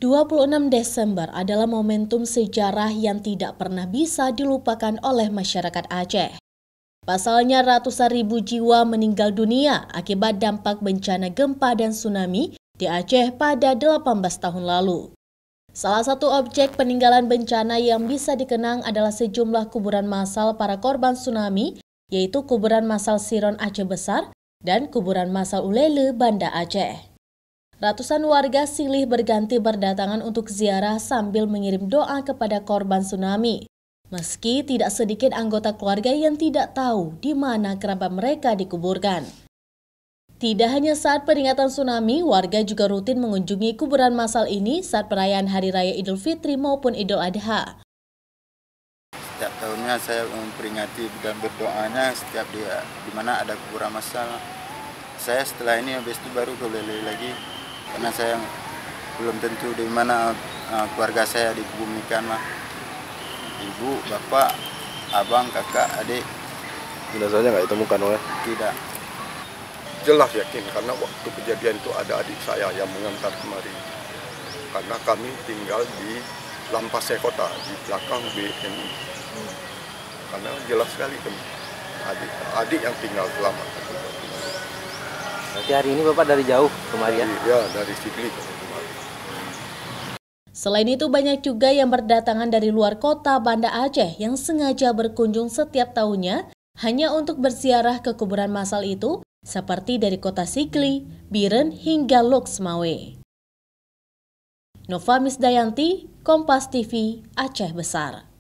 26 Desember adalah momentum sejarah yang tidak pernah bisa dilupakan oleh masyarakat Aceh. Pasalnya ratusan ribu jiwa meninggal dunia akibat dampak bencana gempa dan tsunami di Aceh pada 18 tahun lalu. Salah satu objek peninggalan bencana yang bisa dikenang adalah sejumlah kuburan massal para korban tsunami, yaitu kuburan massal Siron Aceh Besar dan kuburan massal Ulele Banda Aceh. Ratusan warga silih berganti berdatangan untuk ziarah sambil mengirim doa kepada korban tsunami. Meski tidak sedikit anggota keluarga yang tidak tahu di mana kerabat mereka dikuburkan. Tidak hanya saat peringatan tsunami, warga juga rutin mengunjungi kuburan massal ini saat perayaan Hari Raya Idul Fitri maupun Idul Adha. Setiap tahunnya saya memperingati dan berdoanya setiap dia di mana ada kuburan massal. Saya setelah ini habis itu baru ke Ulele lagi. Karena saya belum tentu di mana keluarga saya dikebumikan lah. Ibu, bapak, abang, kakak, adik. Jenazahnya nggak ditemukan oleh? Tidak. Jelas yakin karena waktu kejadian itu ada adik saya yang mengantar kemari. Karena kami tinggal di Lampasai Kota, di belakang BNI. Karena jelas sekali adik yang tinggal selamat. Berarti hari ini Bapak dari jauh kemari ya? Iya, dari Sigli. Selain itu banyak juga yang berdatangan dari luar kota Banda Aceh yang sengaja berkunjung setiap tahunnya hanya untuk berziarah ke kuburan massal itu seperti dari kota Sigli, Biren hingga Loksmawe. Nova Misdayanti, Kompas TV, Aceh Besar.